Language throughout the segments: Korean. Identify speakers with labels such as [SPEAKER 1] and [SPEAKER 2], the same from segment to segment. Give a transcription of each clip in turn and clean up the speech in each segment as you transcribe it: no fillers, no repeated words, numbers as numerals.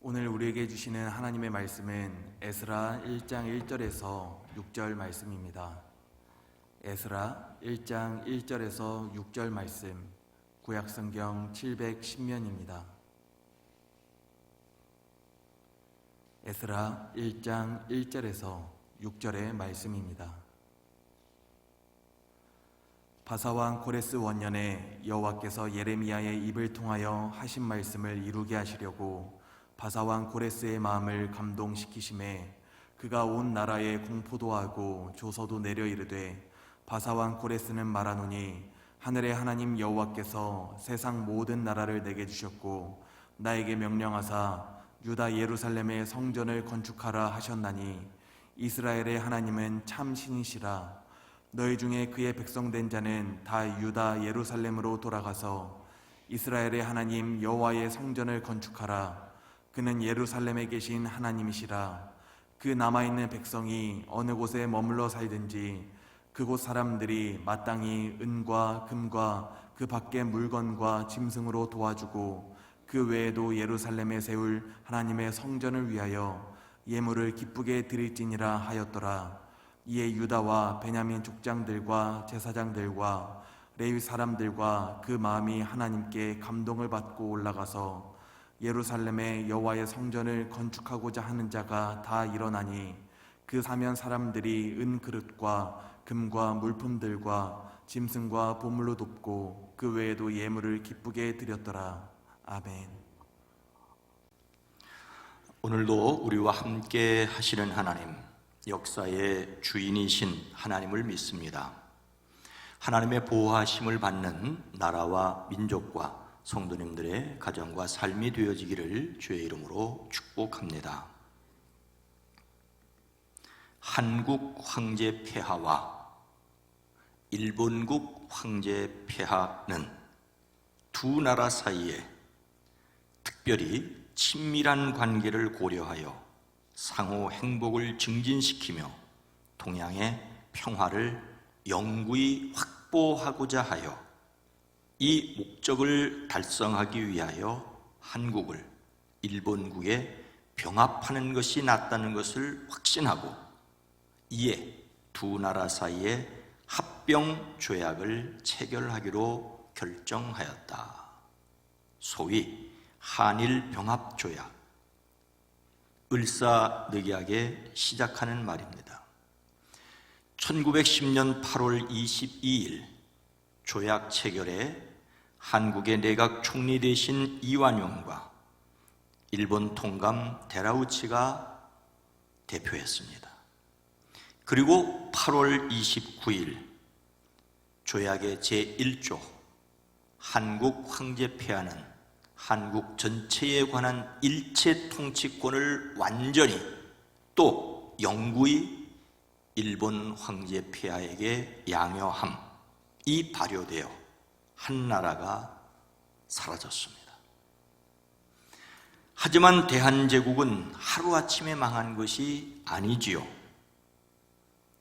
[SPEAKER 1] 오늘 우리에게 주시는 하나님의 말씀은 에스라 1장 1절에서 6절 말씀입니다. 에스라 1장 1절에서 6절 말씀, 구약성경 710면입니다. 에스라 1장 1절에서 6절의 말씀입니다. 바사왕 고레스 원년에 여호와께서 예레미야의 입을 통하여 하신 말씀을 이루게 하시려고 바사왕 고레스의 마음을 감동시키심에 그가 온 나라에 공포도 하고 조서도 내려 이르되, 바사왕 고레스는 말하노니 하늘의 하나님 여호와께서 세상 모든 나라를 내게 주셨고 나에게 명령하사 유다 예루살렘의 성전을 건축하라 하셨나니 이스라엘의 하나님은 참 신이시라. 너희 중에 그의 백성된 자는 다 유다 예루살렘으로 돌아가서 이스라엘의 하나님 여호와의 성전을 건축하라. 그는 예루살렘에 계신 하나님이시라. 그 남아있는 백성이 어느 곳에 머물러 살든지 그곳 사람들이 마땅히 은과 금과 그 밖의 물건과 짐승으로 도와주고 그 외에도 예루살렘에 세울 하나님의 성전을 위하여 예물을 기쁘게 드릴지니라 하였더라. 이에 유다와 베냐민 족장들과 제사장들과 레위 사람들과 그 마음이 하나님께 감동을 받고 올라가서 예루살렘에 여호와의 성전을 건축하고자 하는 자가 다 일어나니 그 사면 사람들이 은 그릇과 금과 물품들과 짐승과 보물로 돕고 그 외에도 예물을 기쁘게 드렸더라. 아멘.
[SPEAKER 2] 오늘도 우리와 함께 하시는 하나님, 역사의 주인이신 하나님을 믿습니다. 하나님의 보호하심을 받는 나라와 민족과 성도님들의 가정과 삶이 되어지기를 주의 이름으로 축복합니다. 한국 황제 폐하와 일본국 황제 폐하는 두 나라 사이에 특별히 친밀한 관계를 고려하여 상호 행복을 증진시키며 동양의 평화를 영구히 확보하고자 하여 이 목적을 달성하기 위하여 한국을 일본국에 병합하는 것이 낫다는 것을 확신하고 이에 두 나라 사이에 합병 조약을 체결하기로 결정하였다. 소위 한일 병합 조약, 을사늑약에 시작하는 말입니다. 1910년 8월 22일 조약 체결에 한국의 내각 총리 대신 이완용과 일본 통감 데라우치가 대표했습니다. 그리고 8월 29일 조약의 제1조 한국 황제 폐하는 한국 전체에 관한 일체 통치권을 완전히 또 영구히 일본 황제 폐하에게 양여함이 발효되어 한 나라가 사라졌습니다. 하지만 대한제국은 하루아침에 망한 것이 아니지요.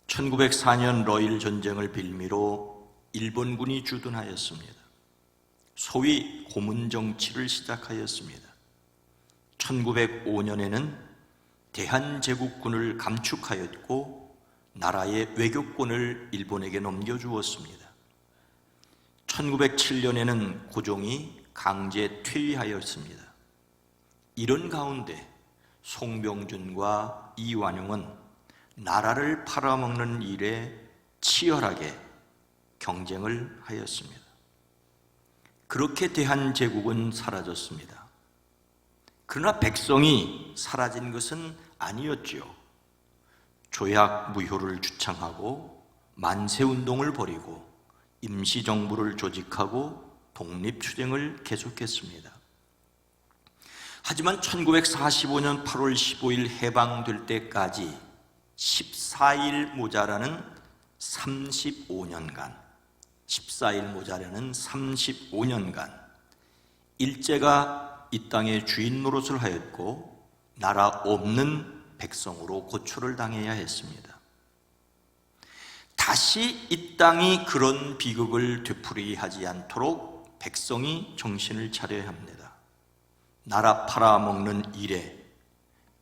[SPEAKER 2] 1904년 러일 전쟁을 빌미로 일본군이 주둔하였습니다. 소위 고문정치를 시작하였습니다. 1905년에는 대한제국군을 감축하였고 나라의 외교권을 일본에게 넘겨주었습니다. 1907년에는 고종이 강제 퇴위하였습니다. 이런 가운데 송병준과 이완용은 나라를 팔아먹는 일에 치열하게 경쟁을 하였습니다. 그렇게 대한제국은 사라졌습니다. 그러나 백성이 사라진 것은 아니었지요. 조약 무효를 주창하고 만세운동을 벌이고 임시정부를 조직하고 독립투쟁을 계속했습니다. 하지만 1945년 8월 15일 해방될 때까지 14일 모자라는 35년간 일제가 이 땅의 주인 노릇을 하였고 나라 없는 백성으로 고초를 당해야 했습니다. 다시 이 땅이 그런 비극을 되풀이하지 않도록 백성이 정신을 차려야 합니다. 나라 팔아먹는 일에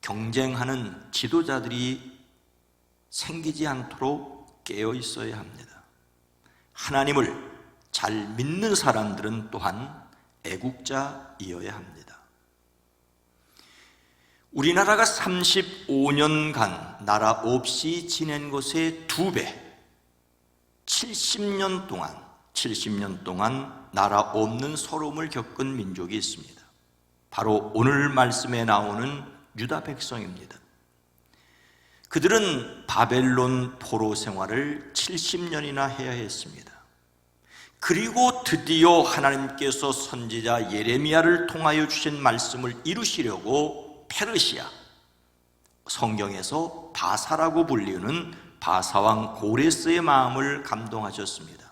[SPEAKER 2] 경쟁하는 지도자들이 생기지 않도록 깨어 있어야 합니다. 하나님을 잘 믿는 사람들은 또한 애국자이어야 합니다. 우리나라가 35년간 나라 없이 지낸 것의 2배, 70년 동안 나라 없는 서러움을 겪은 민족이 있습니다. 바로 오늘 말씀에 나오는 유다 백성입니다. 그들은 바벨론 포로 생활을 70년이나 해야 했습니다. 그리고 드디어 하나님께서 선지자 예레미야를 통하여 주신 말씀을 이루시려고 페르시아, 성경에서 바사라고 불리는 바사왕 고레스의 마음을 감동하셨습니다.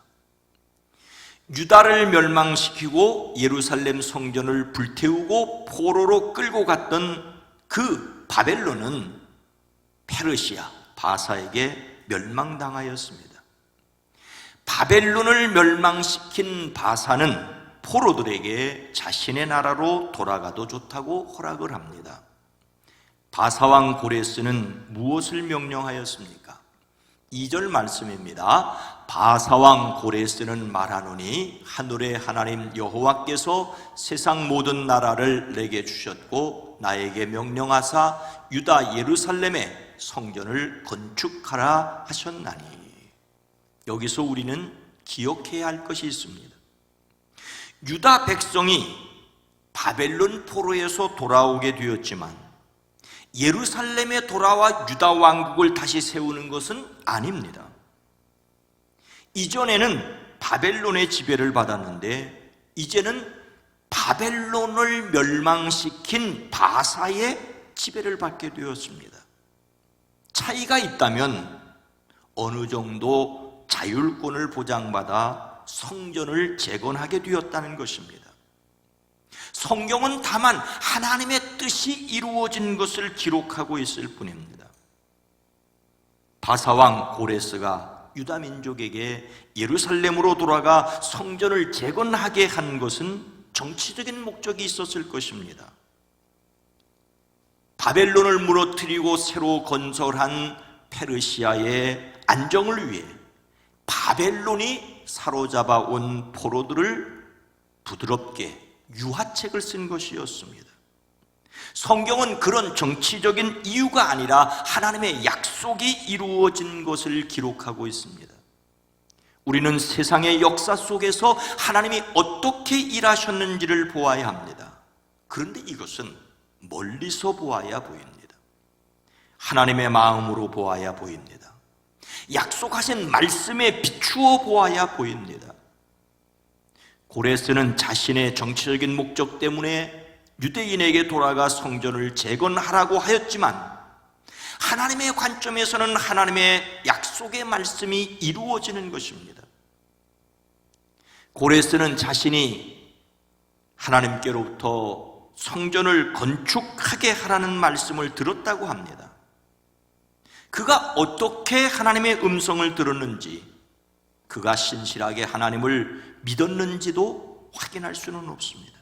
[SPEAKER 2] 유다를 멸망시키고 예루살렘 성전을 불태우고 포로로 끌고 갔던 그 바벨론은 페르시아, 바사에게 멸망당하였습니다. 바벨론을 멸망시킨 바사는 포로들에게 자신의 나라로 돌아가도 좋다고 허락을 합니다. 바사왕 고레스는 무엇을 명령하였습니까? 2절 말씀입니다. 바사왕 고레스는 말하노니 하늘의 하나님 여호와께서 세상 모든 나라를 내게 주셨고 나에게 명령하사 유다 예루살렘에 성전을 건축하라 하셨나니. 여기서 우리는 기억해야 할 것이 있습니다. 유다 백성이 바벨론 포로에서 돌아오게 되었지만 예루살렘에 돌아와 유다 왕국을 다시 세우는 것은 아닙니다. 이전에는 바벨론의 지배를 받았는데 이제는 바벨론을 멸망시킨 바사의 지배를 받게 되었습니다. 차이가 있다면 어느 정도 자율권을 보장받아 성전을 재건하게 되었다는 것입니다. 성경은 다만 하나님의 뜻이 이루어진 것을 기록하고 있을 뿐입니다. 바사왕 고레스가 유다 민족에게 예루살렘으로 돌아가 성전을 재건하게 한 것은 정치적인 목적이 있었을 것입니다. 바벨론을 무너뜨리고 새로 건설한 페르시아의 안정을 위해 바벨론이 사로잡아 온 포로들을 부드럽게 유화책을 쓴 것이었습니다. 성경은 그런 정치적인 이유가 아니라 하나님의 약속이 이루어진 것을 기록하고 있습니다. 우리는 세상의 역사 속에서 하나님이 어떻게 일하셨는지를 보아야 합니다. 그런데 이것은 멀리서 보아야 보입니다. 하나님의 마음으로 보아야 보입니다. 약속하신 말씀에 비추어 보아야 보입니다. 고레스는 자신의 정치적인 목적 때문에 유대인에게 돌아가 성전을 재건하라고 하였지만 하나님의 관점에서는 하나님의 약속의 말씀이 이루어지는 것입니다. 고레스는 자신이 하나님께로부터 성전을 건축하게 하라는 말씀을 들었다고 합니다. 그가 어떻게 하나님의 음성을 들었는지, 그가 신실하게 하나님을 믿었는지도 확인할 수는 없습니다.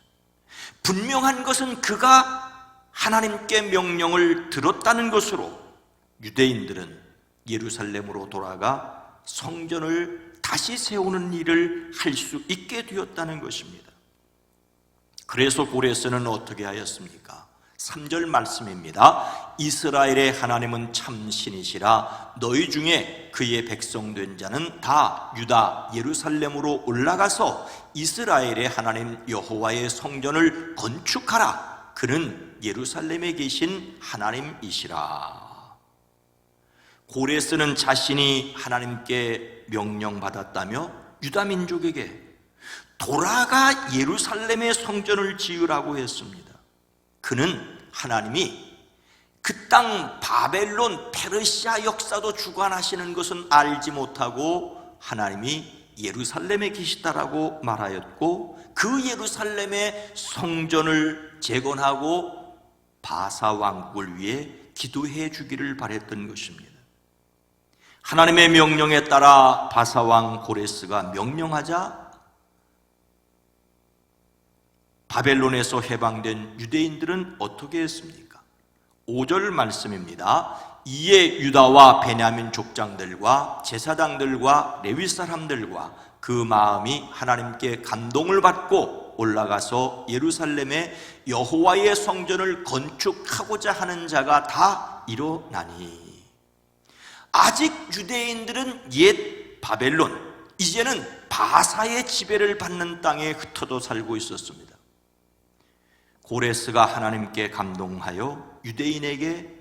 [SPEAKER 2] 분명한 것은 그가 하나님께 명령을 들었다는 것으로 유대인들은 예루살렘으로 돌아가 성전을 다시 세우는 일을 할 수 있게 되었다는 것입니다. 그래서 고레스는 어떻게 하였습니까? 3절 말씀입니다. 이스라엘의 하나님은 참 신이시라. 너희 중에 그의 백성 된 자는 다 유다 예루살렘으로 올라가서 이스라엘의 하나님 여호와의 성전을 건축하라. 그는 예루살렘에 계신 하나님이시라. 고레스는 자신이 하나님께 명령받았다며 유다 민족에게 돌아가 예루살렘의 성전을 지으라고 했습니다. 그는 하나님이 그 땅 바벨론 페르시아 역사도 주관하시는 것은 알지 못하고 하나님이 예루살렘에 계시다라고 말하였고 그 예루살렘의 성전을 재건하고 바사 왕국을 위해 기도해 주기를 바랬던 것입니다. 하나님의 명령에 따라 바사 왕 고레스가 명령하자 바벨론에서 해방된 유대인들은 어떻게 했습니까? 5절 말씀입니다. 이에 유다와 베냐민 족장들과 제사장들과 레위 사람들과 그 마음이 하나님께 감동을 받고 올라가서 예루살렘에 여호와의 성전을 건축하고자 하는 자가 다 일어나니. 아직 유대인들은 옛 바벨론, 이제는 바사의 지배를 받는 땅에 흩어져 살고 있었습니다. 고레스가 하나님께 감동하여 유대인에게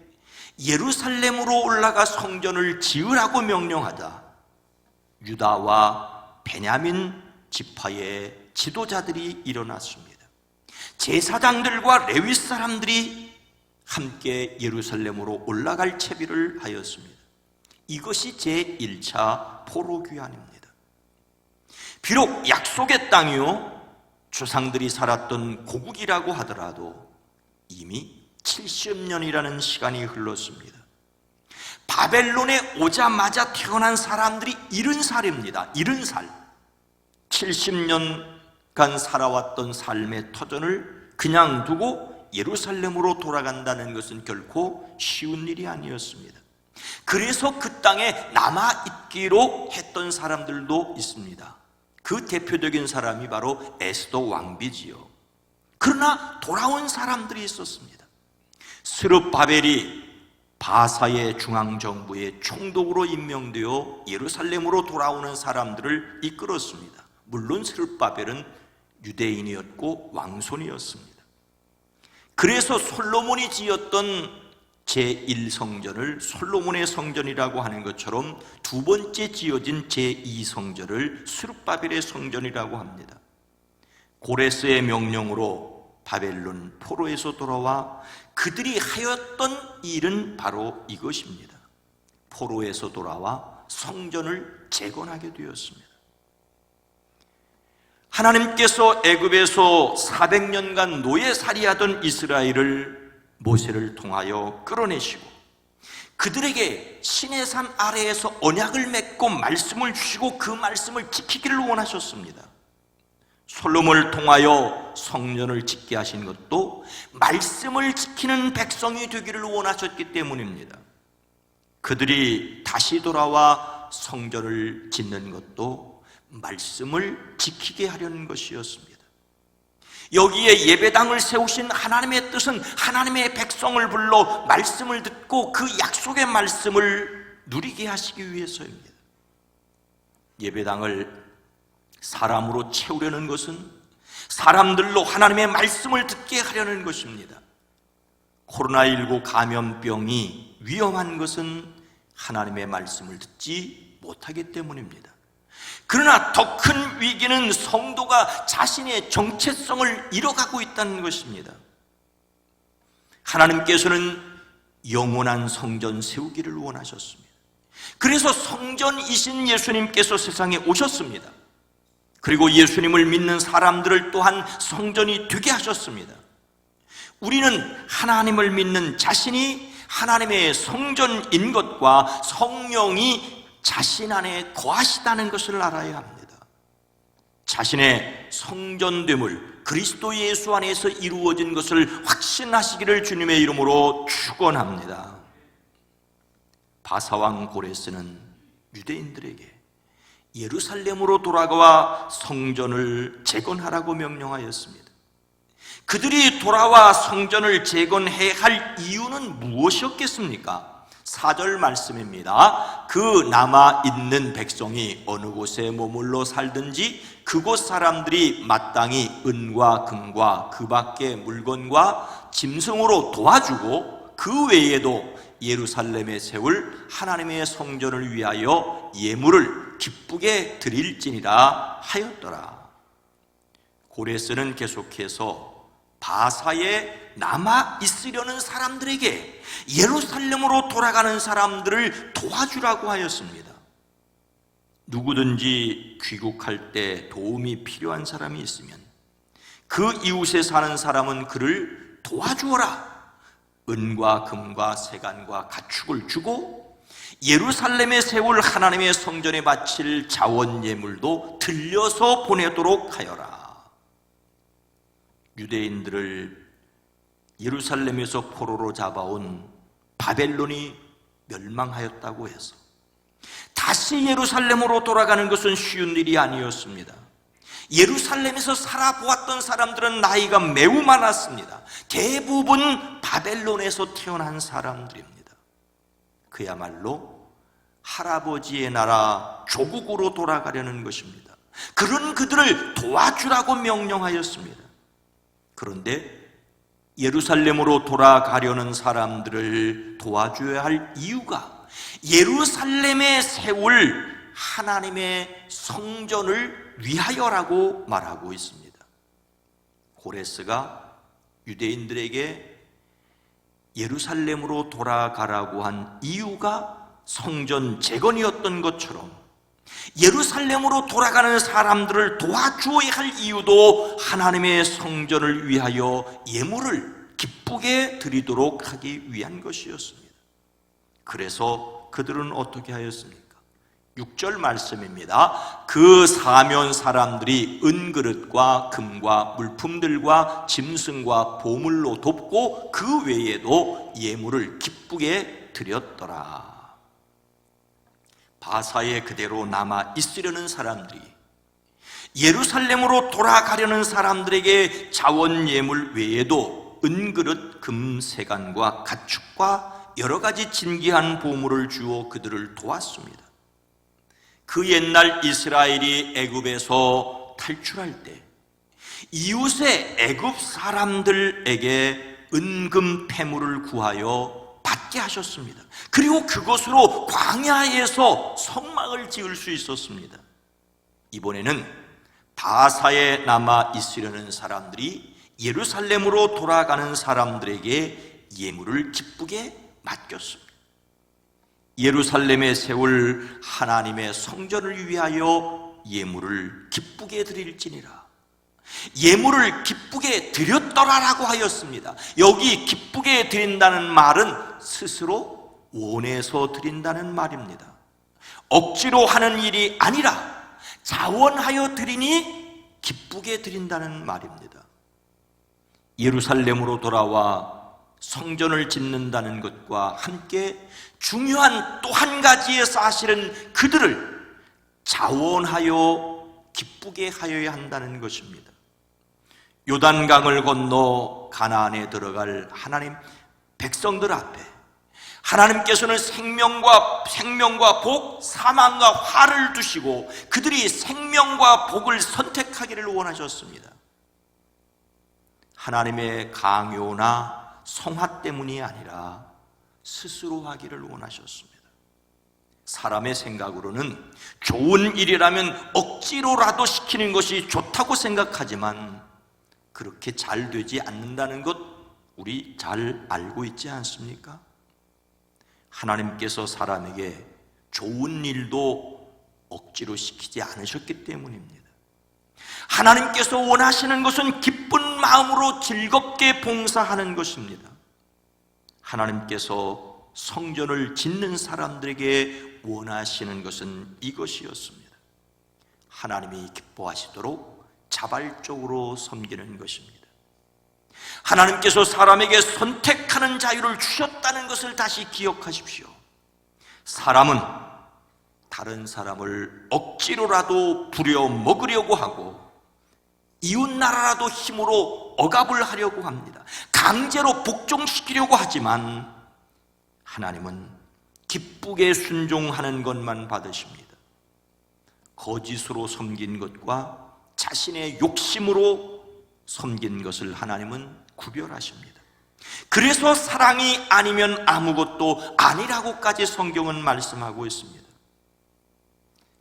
[SPEAKER 2] 예루살렘으로 올라가 성전을 지으라고 명령하자 유다와 베냐민 지파의 지도자들이 일어났습니다. 제사장들과 레위 사람들이 함께 예루살렘으로 올라갈 채비를 하였습니다. 이것이 제1차 포로귀환입니다. 비록 약속의 땅이요 조상들이 살았던 고국이라고 하더라도 이미 70년이라는 시간이 흘렀습니다. 바벨론에 오자마자 태어난 사람들이 70살입니다. 70살. 70년간 살아왔던 삶의 터전을 그냥 두고 예루살렘으로 돌아간다는 것은 결코 쉬운 일이 아니었습니다. 그래서 그 땅에 남아있기로 했던 사람들도 있습니다. 그 대표적인 사람이 바로 에스더 왕비지요. 그러나 돌아온 사람들이 있었습니다. 스룹바벨이 바사의 중앙정부의 총독으로 임명되어 예루살렘으로 돌아오는 사람들을 이끌었습니다. 물론 스룹바벨은 유대인이었고 왕손이었습니다. 그래서 솔로몬이 지었던 제1성전을 솔로몬의 성전이라고 하는 것처럼 두 번째 지어진 제2성전을 스룹바벨의 성전이라고 합니다. 고레스의 명령으로 바벨론 포로에서 돌아와 그들이 하였던 일은 바로 이것입니다. 포로에서 돌아와 성전을 재건하게 되었습니다. 하나님께서 애굽에서 400년간 노예살이하던 이스라엘을 모세를 통하여 끌어내시고 그들에게 시내산 아래에서 언약을 맺고 말씀을 주시고 그 말씀을 지키기를 원하셨습니다. 솔로몬을 통하여 성전을 짓게 하신 것도 말씀을 지키는 백성이 되기를 원하셨기 때문입니다. 그들이 다시 돌아와 성전을 짓는 것도 말씀을 지키게 하려는 것이었습니다. 여기에 예배당을 세우신 하나님의 뜻은 하나님의 백성을 불러 말씀을 듣고 그 약속의 말씀을 누리게 하시기 위해서입니다. 예배당을 사람으로 채우려는 것은 사람들로 하나님의 말씀을 듣게 하려는 것입니다. 코로나19 감염병이 위험한 것은 하나님의 말씀을 듣지 못하기 때문입니다. 그러나 더 큰 위기는 성도가 자신의 정체성을 잃어가고 있다는 것입니다. 하나님께서는 영원한 성전 세우기를 원하셨습니다. 그래서 성전이신 예수님께서 세상에 오셨습니다. 그리고 예수님을 믿는 사람들을 또한 성전이 되게 하셨습니다. 우리는 하나님을 믿는 자신이 하나님의 성전인 것과 성령이 자신 안에 거하시다는 것을 알아야 합니다. 자신의 성전됨을 그리스도 예수 안에서 이루어진 것을 확신하시기를 주님의 이름으로 축원합니다. 바사왕 고레스는 유대인들에게 예루살렘으로 돌아가 성전을 재건하라고 명령하였습니다. 그들이 돌아와 성전을 재건해야 할 이유는 무엇이었겠습니까? 4절 말씀입니다. 그 남아있는 백성이 어느 곳에 머물러 살든지 그곳 사람들이 마땅히 은과 금과 그 밖의 물건과 짐승으로 도와주고 그 외에도 예루살렘에 세울 하나님의 성전을 위하여 예물을 기쁘게 드릴지니라 하였더라. 고레스는 계속해서 바사에 남아있으려는 사람들에게 예루살렘으로 돌아가는 사람들을 도와주라고 하였습니다. 누구든지 귀국할 때 도움이 필요한 사람이 있으면 그 이웃에 사는 사람은 그를 도와주어라. 은과 금과 세간과 가축을 주고 예루살렘에 세울 하나님의 성전에 바칠 자원 예물도 들려서 보내도록 하여라. 유대인들을 예루살렘에서 포로로 잡아온 바벨론이 멸망하였다고 해서 다시 예루살렘으로 돌아가는 것은 쉬운 일이 아니었습니다. 예루살렘에서 살아보았던 사람들은 나이가 매우 많았습니다. 대부분 바벨론에서 태어난 사람들입니다. 그야말로 할아버지의 나라 조국으로 돌아가려는 것입니다. 그런 그들을 도와주라고 명령하였습니다. 그런데 예루살렘으로 돌아가려는 사람들을 도와줘야 할 이유가 예루살렘에 세울 하나님의 성전을 위하여라고 말하고 있습니다. 고레스가 유대인들에게 예루살렘으로 돌아가라고 한 이유가 성전 재건이었던 것처럼 예루살렘으로 돌아가는 사람들을 도와주어야 할 이유도 하나님의 성전을 위하여 예물을 기쁘게 드리도록 하기 위한 것이었습니다. 그래서 그들은 어떻게 하였습니까? 6절 말씀입니다. 그 사면 사람들이 은그릇과 금과 물품들과 짐승과 보물로 돕고 그 외에도 예물을 기쁘게 드렸더라. 바사에 그대로 남아 있으려는 사람들이 예루살렘으로 돌아가려는 사람들에게 자원 예물 외에도 은그릇, 금, 세간과 가축과 여러 가지 진귀한 보물을 주어 그들을 도왔습니다. 그 옛날 이스라엘이 애굽에서 탈출할 때 이웃의 애굽 사람들에게 은금 패물을 구하여 받게 하셨습니다. 그리고 그것으로 광야에서 성막을 지을 수 있었습니다. 이번에는 바사에 남아 있으려는 사람들이 예루살렘으로 돌아가는 사람들에게 예물을 기쁘게 맡겼습니다. 예루살렘에 세울 하나님의 성전을 위하여 예물을 기쁘게 드릴지니라. 예물을 기쁘게 드렸더라라고 하였습니다. 여기 기쁘게 드린다는 말은 스스로 원해서 드린다는 말입니다. 억지로 하는 일이 아니라 자원하여 드리니 기쁘게 드린다는 말입니다. 예루살렘으로 돌아와 성전을 짓는다는 것과 함께 중요한 또 한 가지의 사실은 그들을 자원하여 기쁘게 하여야 한다는 것입니다. 요단강을 건너 가나안에 들어갈 하나님 백성들 앞에 하나님께서는 생명과 복, 사망과 화를 두시고 그들이 생명과 복을 선택하기를 원하셨습니다. 하나님의 강요나 성화 때문이 아니라 스스로 하기를 원하셨습니다. 사람의 생각으로는 좋은 일이라면 억지로라도 시키는 것이 좋다고 생각하지만 그렇게 잘 되지 않는다는 것 우리 잘 알고 있지 않습니까? 하나님께서 사람에게 좋은 일도 억지로 시키지 않으셨기 때문입니다. 하나님께서 원하시는 것은 기쁜 마음으로 즐겁게 봉사하는 것입니다. 하나님께서 성전을 짓는 사람들에게 원하시는 것은 이것이었습니다. 하나님이 기뻐하시도록 자발적으로 섬기는 것입니다. 하나님께서 사람에게 선택하는 자유를 주셨다는 것을 다시 기억하십시오. 사람은 다른 사람을 억지로라도 부려먹으려고 하고 이웃나라라도 힘으로 억압을 하려고 합니다. 강제로 복종시키려고 하지만 하나님은 기쁘게 순종하는 것만 받으십니다. 거짓으로 섬긴 것과 자신의 욕심으로 섬긴 것을 하나님은 구별하십니다. 그래서 사랑이 아니면 아무것도 아니라고까지 성경은 말씀하고 있습니다.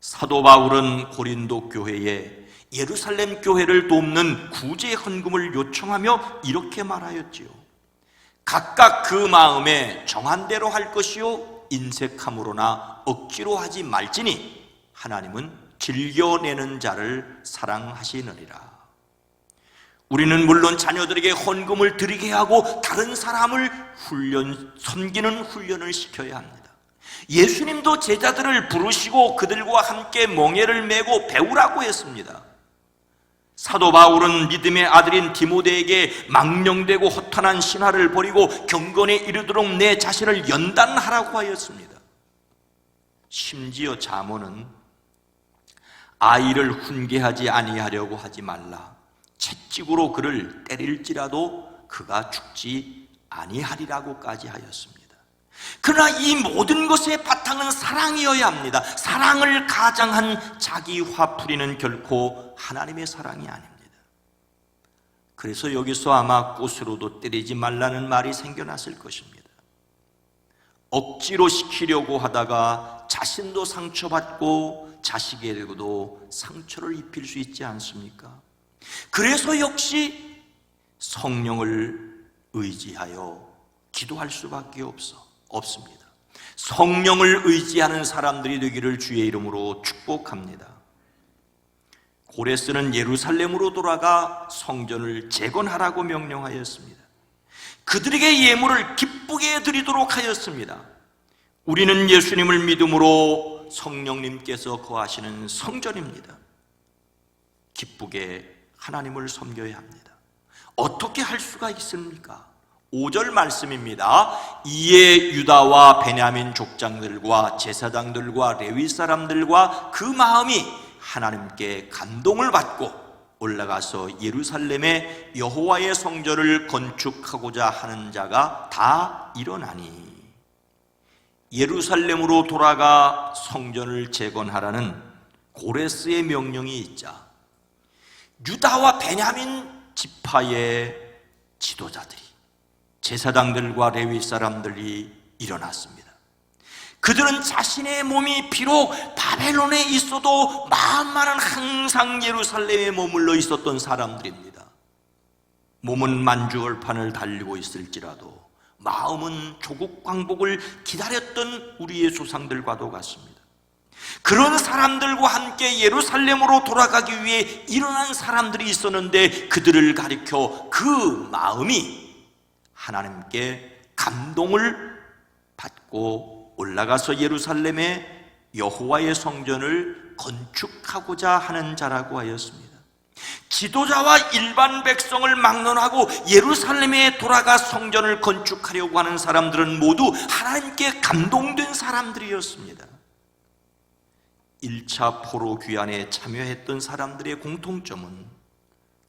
[SPEAKER 2] 사도 바울은 고린도 교회에 예루살렘 교회를 돕는 구제 헌금을 요청하며 이렇게 말하였지요. 각각 그 마음에 정한 대로 할 것이요 인색함으로나 억지로 하지 말지니 하나님은 즐겨내는 자를 사랑하시느니라. 우리는 물론 자녀들에게 헌금을 드리게 하고 다른 사람을 섬기는 훈련을 시켜야 합니다. 예수님도 제자들을 부르시고 그들과 함께 멍에를 메고 배우라고 했습니다. 사도 바울은 믿음의 아들인 디모데에게 망령되고 허탄한 신화를 버리고 경건에 이르도록 내 자신을 연단하라고 하였습니다. 심지어 잠언은 아이를 훈계하지 아니하려고 하지 말라. 채찍으로 그를 때릴지라도 그가 죽지 아니하리라고까지 하였습니다. 그러나 이 모든 것의 바탕은 사랑이어야 합니다. 사랑을 가장한 자기 화풀이는 결코 하나님의 사랑이 아닙니다. 그래서 여기서 아마 꽃으로도 때리지 말라는 말이 생겨났을 것입니다. 억지로 시키려고 하다가 자신도 상처받고 자식에게도 상처를 입힐 수 있지 않습니까? 그래서 역시 성령을 의지하여 기도할 수밖에 없습니다. 성령을 의지하는 사람들이 되기를 주의 이름으로 축복합니다. 고레스는 예루살렘으로 돌아가 성전을 재건하라고 명령하였습니다. 그들에게 예물을 기쁘게 드리도록 하였습니다. 우리는 예수님을 믿음으로 성령님께서 거하시는 성전입니다. 기쁘게 하나님을 섬겨야 합니다. 어떻게 할 수가 있습니까? 5절 말씀입니다. 이에 유다와 베냐민 족장들과 제사장들과 레위 사람들과 그 마음이 하나님께 감동을 받고 올라가서 예루살렘에 여호와의 성전을 건축하고자 하는 자가 다 일어나니, 예루살렘으로 돌아가 성전을 재건하라는 고레스의 명령이 있자 유다와 베냐민 지파의 지도자들이, 제사장들과 레위 사람들이 일어났습니다. 그들은 자신의 몸이 비록 바벨론에 있어도 마음만은 항상 예루살렘에 머물러 있었던 사람들입니다. 몸은 만주얼판을 달리고 있을지라도 마음은 조국 광복을 기다렸던 우리의 조상들과도 같습니다. 그런 사람들과 함께 예루살렘으로 돌아가기 위해 일어난 사람들이 있었는데, 그들을 가리켜 그 마음이 하나님께 감동을 받고 올라가서 예루살렘에 여호와의 성전을 건축하고자 하는 자라고 하였습니다. 지도자와 일반 백성을 막론하고 예루살렘에 돌아가 성전을 건축하려고 하는 사람들은 모두 하나님께 감동된 사람들이었습니다. 1차 포로 귀환에 참여했던 사람들의 공통점은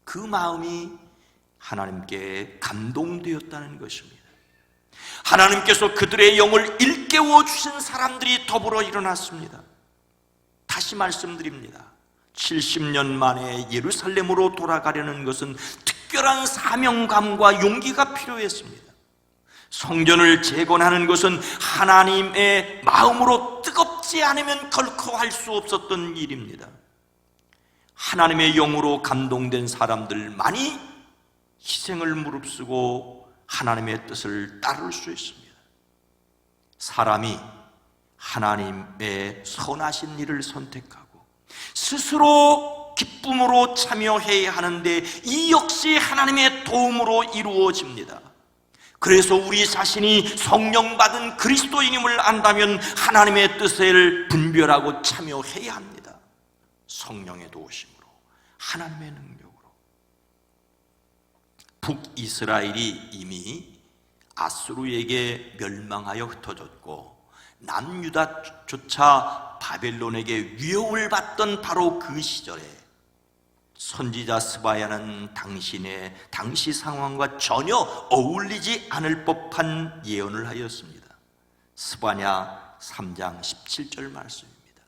[SPEAKER 2] 그 마음이 하나님께 감동되었다는 것입니다. 하나님께서 그들의 영을 일깨워 주신 사람들이 더불어 일어났습니다. 다시 말씀드립니다. 70년 만에 예루살렘으로 돌아가려는 것은 특별한 사명감과 용기가 필요했습니다. 성전을 재건하는 것은 하나님의 마음으로 뜨겁지 않으면 결코 할 수 없었던 일입니다. 하나님의 영으로 감동된 사람들만이 희생을 무릅쓰고 하나님의 뜻을 따를 수 있습니다. 사람이 하나님의 선하신 일을 선택하고 스스로 기쁨으로 참여해야 하는데, 이 역시 하나님의 도움으로 이루어집니다. 그래서 우리 자신이 성령 받은 그리스도인임을 안다면 하나님의 뜻을 분별하고 참여해야 합니다. 성령의 도우심으로, 하나님의 능력으로. 북이스라엘이 이미 아수르에게 멸망하여 흩어졌고 남유다조차 바벨론에게 위협을 받던 바로 그 시절에 선지자 스바야는 당시 상황과 전혀 어울리지 않을 법한 예언을 하였습니다. 스바냐 3장 17절 말씀입니다.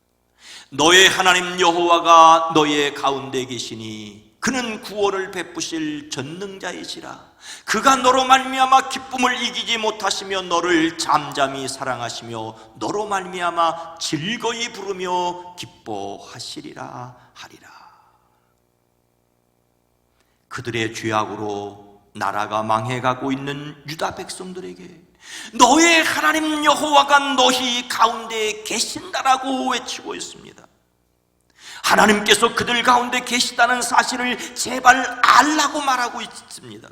[SPEAKER 2] 너의 하나님 여호와가 너의 가운데 계시니 그는 구원을 베푸실 전능자이시라. 그가 너로 말미암아 기쁨을 이기지 못하시며 너를 잠잠히 사랑하시며 너로 말미암아 즐거이 부르며 기뻐하시리라 하리라. 그들의 죄악으로 나라가 망해가고 있는 유다 백성들에게 너의 하나님 여호와가 너희 가운데 계신다라고 외치고 있습니다. 하나님께서 그들 가운데 계시다는 사실을 제발 알라고 말하고 있습니다.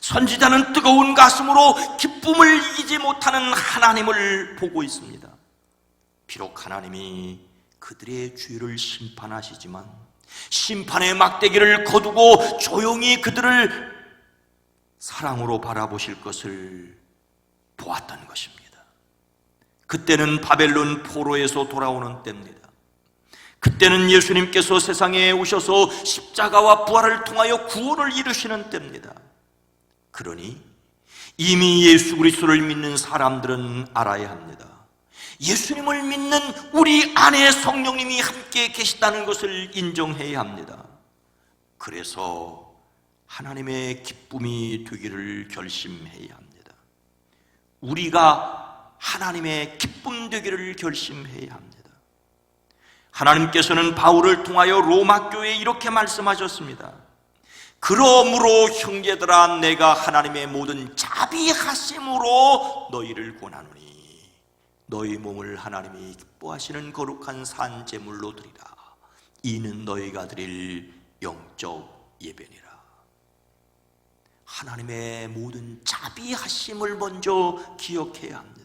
[SPEAKER 2] 선지자는 뜨거운 가슴으로 기쁨을 이기지 못하는 하나님을 보고 있습니다. 비록 하나님이 그들의 죄를 심판하시지만 심판의 막대기를 거두고 조용히 그들을 사랑으로 바라보실 것을 보았던 것입니다. 그때는 바벨론 포로에서 돌아오는 때입니다. 그때는 예수님께서 세상에 오셔서 십자가와 부활을 통하여 구원을 이루시는 때입니다. 그러니 이미 예수 그리스도를 믿는 사람들은 알아야 합니다. 예수님을 믿는 우리 안에 성령님이 함께 계시다는 것을 인정해야 합니다. 그래서 하나님의 기쁨이 되기를 결심해야 합니다. 우리가 하나님의 기쁨 되기를 결심해야 합니다. 하나님께서는 바울을 통하여 로마 교회에 이렇게 말씀하셨습니다. 그러므로 형제들아, 내가 하나님의 모든 자비하심으로 너희를 권하노니 너희 몸을 하나님이 기뻐하시는 거룩한 산 제물로 드리라. 이는 너희가 드릴 영적 예배니라. 하나님의 모든 자비하심을 먼저 기억해야 합니다.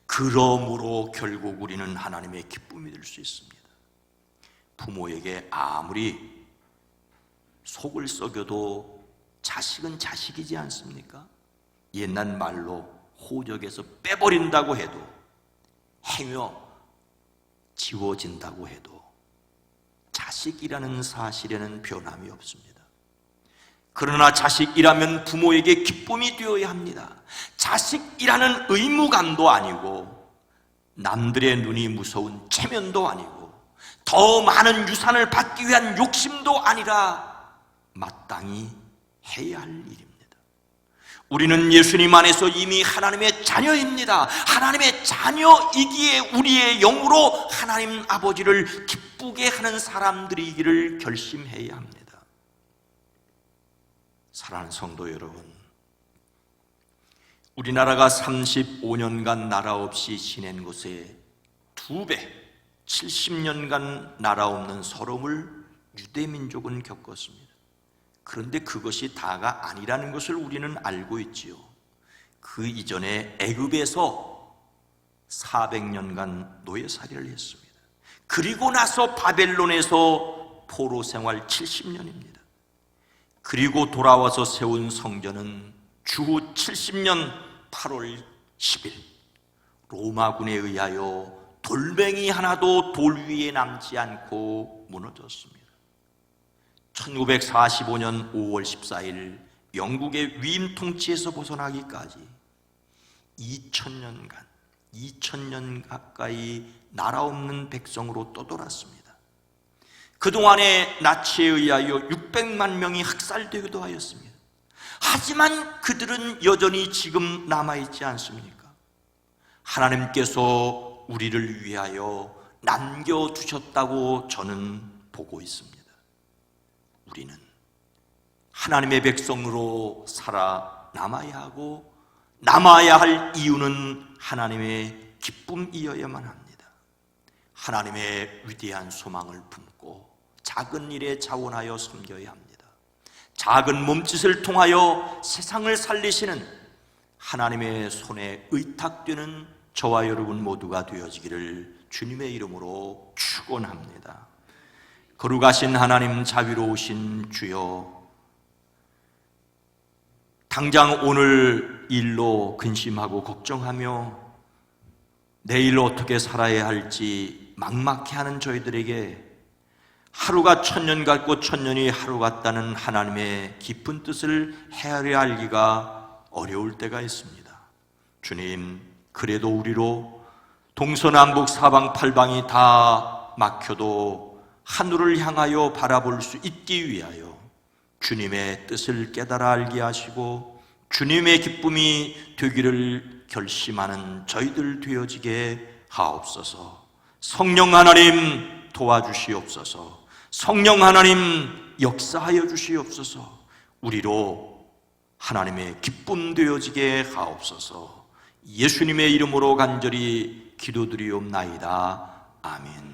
[SPEAKER 2] 그러므로 결국 우리는 하나님의 기쁨이 될 수 있습니다. 부모에게 아무리 속을 썩여도 자식은 자식이지 않습니까? 옛날 말로 호적에서 빼버린다고 해도, 행여 지워진다고 해도 자식이라는 사실에는 변함이 없습니다. 그러나 자식이라면 부모에게 기쁨이 되어야 합니다. 자식이라는 의무감도 아니고 남들의 눈이 무서운 체면도 아니고 더 많은 유산을 받기 위한 욕심도 아니라 마땅히 해야 할 일입니다. 우리는 예수님 안에서 이미 하나님의 자녀입니다. 하나님의 자녀이기에 우리의 영으로 하나님 아버지를 기쁘게 하는 사람들이기를 결심해야 합니다. 사랑하는 성도 여러분, 우리나라가 35년간 나라 없이 지낸 것에 2배, 70년간 나라 없는 서름을 유대민족은 겪었습니다. 그런데 그것이 다가 아니라는 것을 우리는 알고 있지요. 그 이전에 애굽에서 400년간 노예살이를 했습니다. 그리고 나서 바벨론에서 포로 생활 70년입니다. 그리고 돌아와서 세운 성전은 주후 70년 8월 10일 로마군에 의하여 돌멩이 하나도 돌 위에 남지 않고 무너졌습니다. 1945년 5월 14일 영국의 위임 통치에서 벗어나기까지 2000년 가까이 나라 없는 백성으로 떠돌았습니다. 그동안에 나치에 의하여 600만 명이 학살되기도 하였습니다. 하지만 그들은 여전히 지금 남아있지 않습니까? 하나님께서 우리를 위하여 남겨두셨다고 저는 보고 있습니다. 우리는 하나님의 백성으로 살아남아야 하고 남아야 할 이유는 하나님의 기쁨이어야만 합니다. 하나님의 위대한 소망을 품고 작은 일에 자원하여 섬겨야 합니다. 작은 몸짓을 통하여 세상을 살리시는 하나님의 손에 의탁되는 저와 여러분 모두가 되어지기를 주님의 이름으로 축원합니다. 거룩하신 하나님, 자비로우신 주여, 당장 오늘 일로 근심하고 걱정하며 내일 어떻게 살아야 할지 막막해하는 저희들에게 하루가 1000년 같고 1000년이 하루 같다는 하나님의 깊은 뜻을 헤아려 알기가 어려울 때가 있습니다. 주님, 그래도 우리로 동서남북 사방팔방이 다 막혀도 하늘을 향하여 바라볼 수 있기 위하여 주님의 뜻을 깨달아 알게 하시고 주님의 기쁨이 되기를 결심하는 저희들 되어지게 하옵소서. 성령 하나님 도와주시옵소서. 성령 하나님 역사하여 주시옵소서. 우리로 하나님의 기쁨 되어지게 하옵소서. 예수님의 이름으로 간절히 기도드리옵나이다. 아멘.